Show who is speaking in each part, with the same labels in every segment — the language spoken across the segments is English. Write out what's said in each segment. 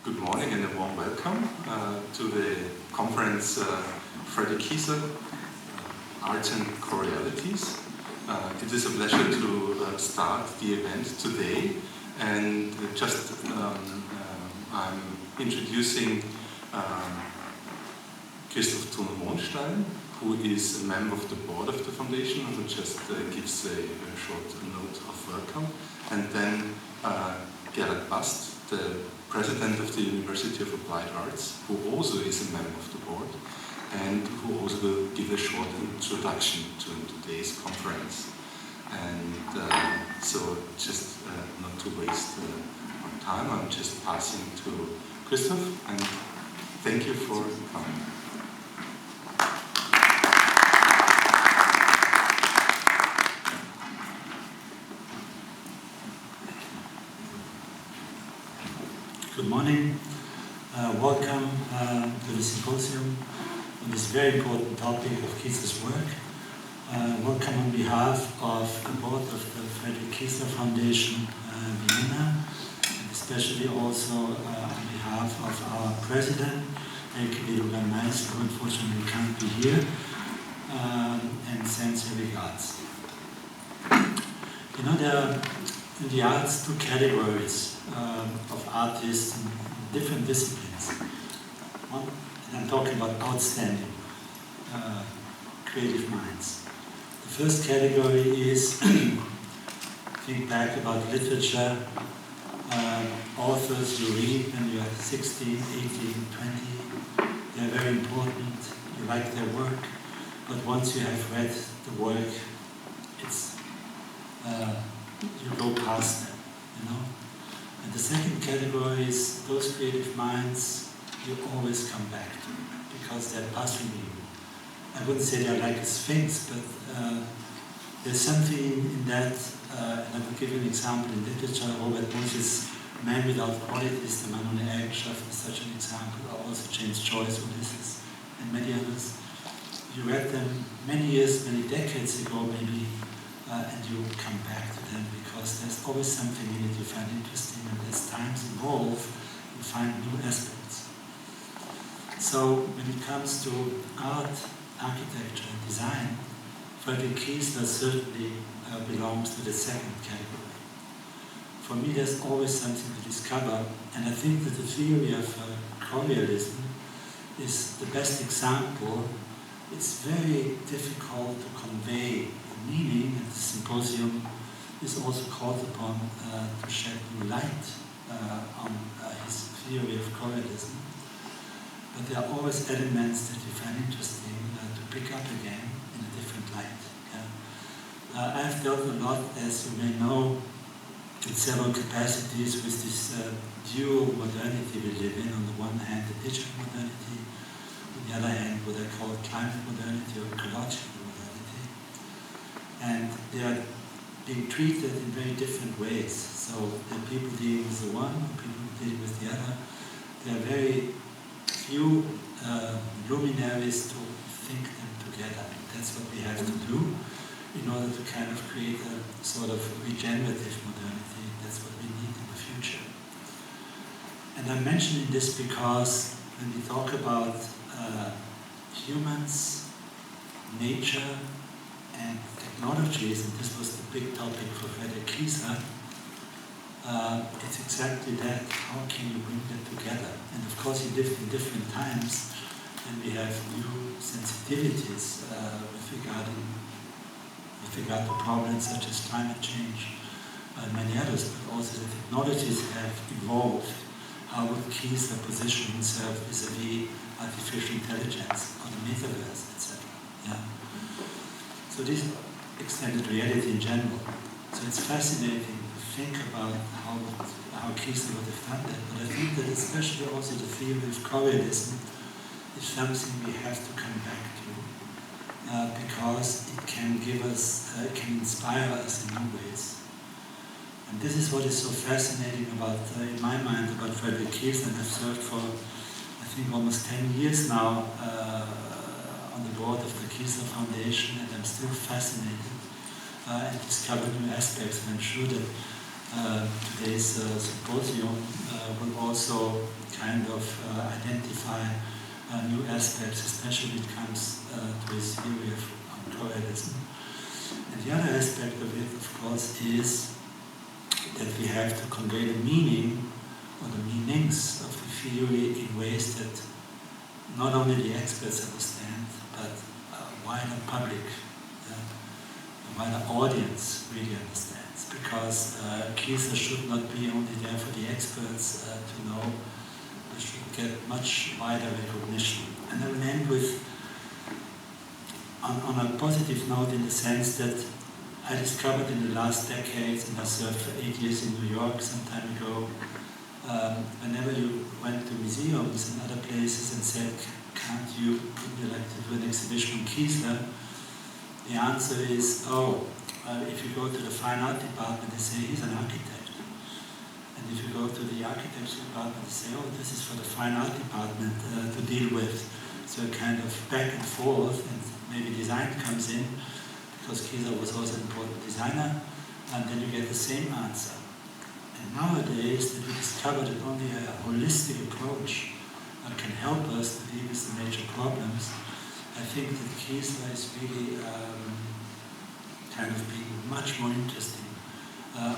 Speaker 1: Good morning and a warm welcome to the conference Frederick Kiesler, Arts and Correalities. It is a pleasure to start the event today, and I'm introducing Christoph Thun-Hohenstein, who is a member of the board of the foundation, who just gives a short note of welcome, and then Gerald Bast, the president of the University of Applied Arts, who also is a member of the board, and who also will give a short introduction to today's conference. And so just not to waste our time, I'm just passing to Christoph, and thank you for coming.
Speaker 2: Good morning. Welcome to the Symposium on this very important topic of Kiesler's work. Welcome on behalf of the board of the Frederick Kiesler Foundation, Vienna, and especially also on behalf of our president, who unfortunately can't be here, and sends her regards. You know, there are in the arts two categories of artists in different disciplines. One, and I'm talking about outstanding creative minds. The first category is, think back about literature, authors you read when you are 16, 18, 20. They're very important, you like their work, but once you have read the work, it's you go past them, you know. And the second category is those creative minds you always come back to because they're puzzling you. I wouldn't say they're like a sphinx, but there's something in that, and I will give you an example in literature. Robert Musil's Man Without Qualities, the Mānoa Eigenschaft is such an example, or also James Joyce, Ulysses, and many others. You read them many years, many decades ago maybe, and you come back to them because there's always something in it you find interesting, and as times evolve, you find new aspects. So when it comes to art, architecture, and design, Frederick Kiesler certainly belongs to the second category. For me, there's always something to discover, and I think that the theory of Correalism is the best example. It's very difficult to convey meaning, and the Symposium is also called upon to shed new light on his theory of Correalism. But there are always elements that you find interesting to pick up again in a different light. Yeah? I've dealt a lot, as you may know, in several capacities with this dual modernity we live in. On the one hand, the digital modernity, on the other hand, what I call climate modernity or ecological modernity. And they are being treated in very different ways. So the people dealing with the one, people dealing with the other. There are very few luminaries to think them together. That's what we have to do in order to kind of create a sort of regenerative modernity. That's what we need in the future. And I'm mentioning this because when we talk about humans, nature, and technologies, and this was the big topic for Frederick Kiesler, it's exactly that. How can you bring them together? And of course, he lived in different times, and we have new sensitivities with regard to problems such as climate change and many others, but also the technologies have evolved. How would Kiesler position himself vis-a-vis artificial intelligence or the metaverse, etc.? Yeah. So this is extended reality in general. So it's fascinating to think about how Kiesler would have done that. But I think that especially also the theory of Correalism is something we have to come back to because it can give us, it can inspire us in new ways. And this is what is so fascinating about, in my mind, about Frederick Kiesler. And I've served for, I think, almost 10 years now on the board of the Kiesler Foundation, and I'm still fascinated and discover new aspects. And I'm sure that today's symposium will also kind of identify new aspects, especially when it comes to his theory of correalism. And the other aspect of it, of course, is that we have to convey the meaning or the meanings of the theory in ways that not only the experts understand, but a wider public, a wider audience really understands. Because Kiesler should not be only there for the experts to know, they should get much wider recognition. And I will end with, on a positive note, in the sense that I discovered in the last decades, and I served for 8 years in New York some time ago, whenever you went to museums and other places and said, can't you like to do an exhibition on Kiesler? The answer is, if you go to the fine art department, they say he's an architect. And if you go to the architecture department, they say, this is for the fine art department to deal with. So kind of back and forth, and maybe design comes in, because Kiesler was also an important designer, and then you get the same answer. And nowadays, that we discovered that only a holistic approach can help us to deal with the major problems, I think that Kiesler is really kind of being much more interesting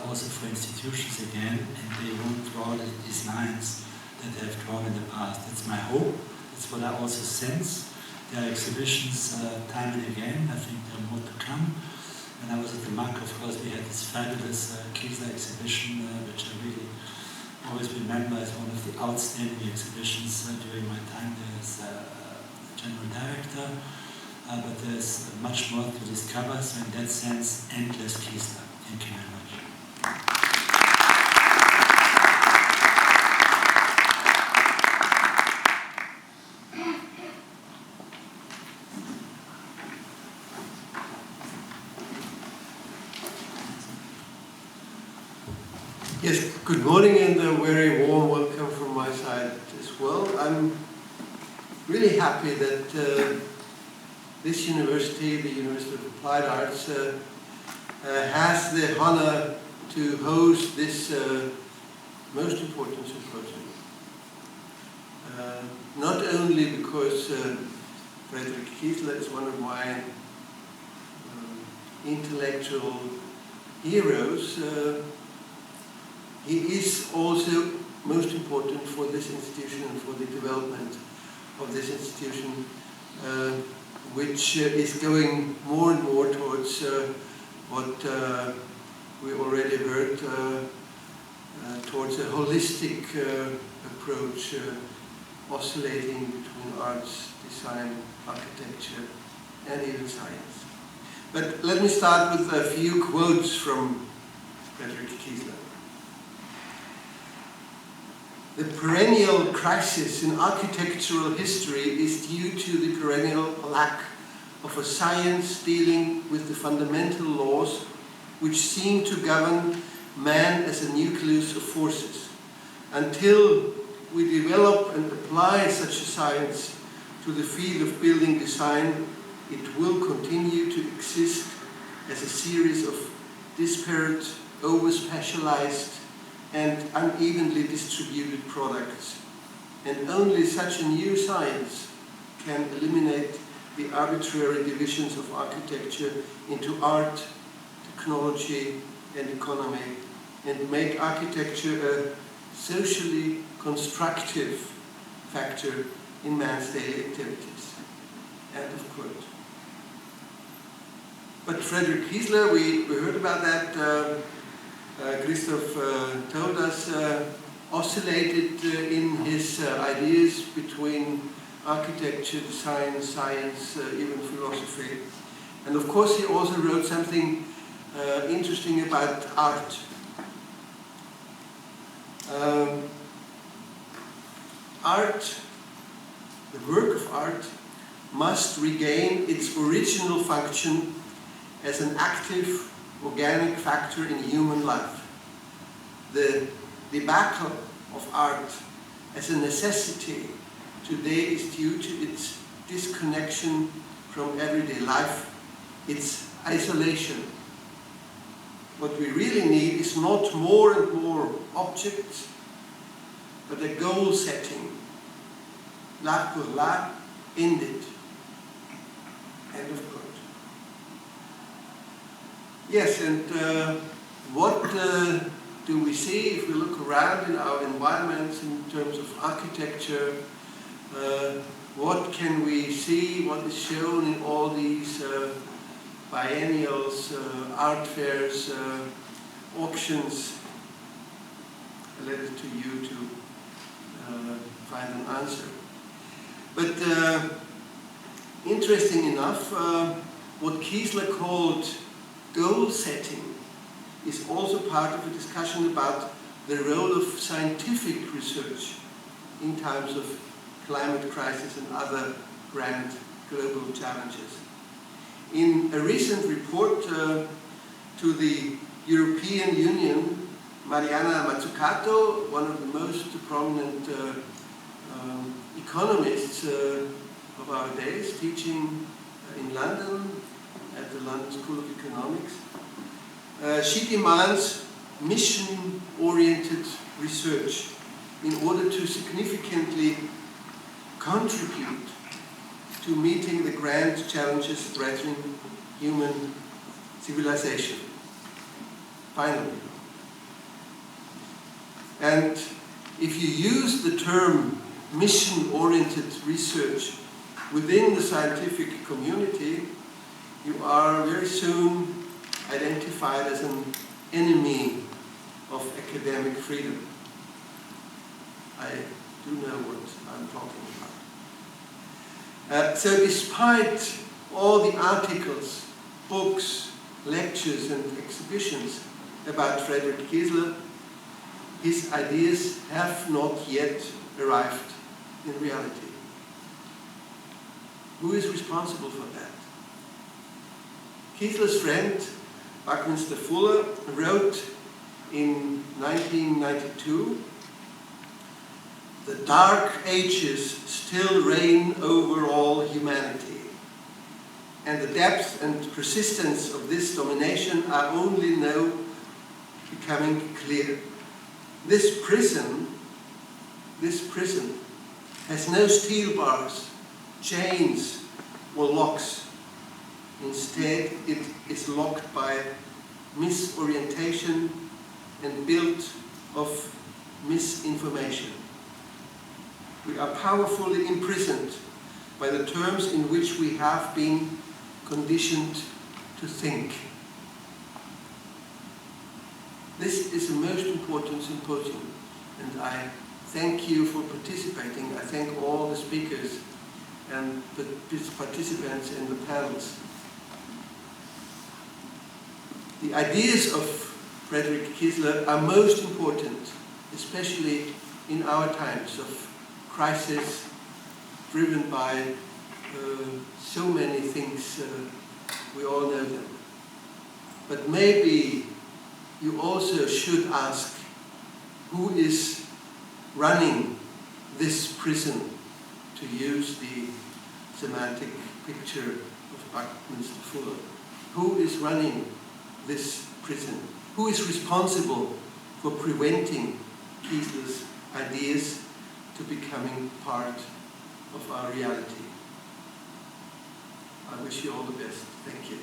Speaker 2: also for institutions again, and they won't draw these lines that they have drawn in the past. That's my hope. That's what I also sense. There are exhibitions time and again. I think there are more to come. When I was at the MAC, of course, we had this fabulous Kiesler exhibition, which I really always remember as one of the outstanding exhibitions during my time there as General Director. But there's much more to discover, so in that sense, endless Kiesler. Thank you very much.
Speaker 3: Yes, good morning and a very warm welcome from my side as well. I'm really happy that this university, the University of Applied Arts, has the honor to host this most important symposium. Not only because Frederick Kiesler is one of my intellectual heroes, he is also most important for this institution and for the development of this institution, which is going more and more towards what we already heard, towards a holistic approach, oscillating between arts, design, architecture, and even science. But let me start with a few quotes from Frederick Kiesler. The perennial crisis in architectural history is due to the perennial lack of a science dealing with the fundamental laws which seem to govern man as a nucleus of forces. Until we develop and apply such a science to the field of building design, it will continue to exist as a series of disparate, over-specialized, and unevenly distributed products. And only such a new science can eliminate the arbitrary divisions of architecture into art, technology, and economy, and make architecture a socially constructive factor in man's daily activities. End of quote. But Frederick Kiesler, we heard about that, Christoph told us, oscillated in his ideas between architecture, design, science, even philosophy. And of course he also wrote something interesting about art. Art, the work of art, must regain its original function as an active, organic factor in human life. The debacle of art as a necessity today is due to its disconnection from everyday life, its isolation. what we really need is not more and more objects, but a goal setting. La pour la, ended. End of quote. Yes, and what do we see if we look around in our environments in terms of architecture? What can we see? What is shown in all these biennials, art fairs, auctions? I leave it to you to find an answer. But interesting enough, what Kiesler called goal setting is also part of a discussion about the role of scientific research in times of climate crisis and other grand global challenges. In a recent report to the European Union, Mariana Mazzucato, one of the most prominent economists of our days, teaching in London at the London School of Economics, she demands mission-oriented research in order to significantly contribute to meeting the grand challenges threatening human civilization. Finally. And if you use the term mission-oriented research within the scientific community, you are very soon identified as an enemy of academic freedom. I do know what I'm talking about. So despite all the articles, books, lectures and exhibitions about Frederick Kiesler, his ideas have not yet arrived in reality. Who is responsible for that? Kiesler's friend, Buckminster Fuller, wrote in 1992, "The dark ages still reign over all humanity, and the depth and persistence of this domination are only now becoming clear. This prison has no steel bars, chains, or locks. Instead, it is locked by misorientation and built of misinformation. We are powerfully imprisoned by the terms in which we have been conditioned to think." This is a most important symposium, and I thank you for participating. I thank all the speakers and the participants in the panels. The ideas of Frederick Kiesler are most important, especially in our times of crisis, driven by so many things. We all know them. But maybe you also should ask, who is running this prison, to use the semantic picture of Buckminster Fuller? Who is running this prison? Who is responsible for preventing Kiesler's ideas to becoming part of our reality? I wish you all the best. Thank you.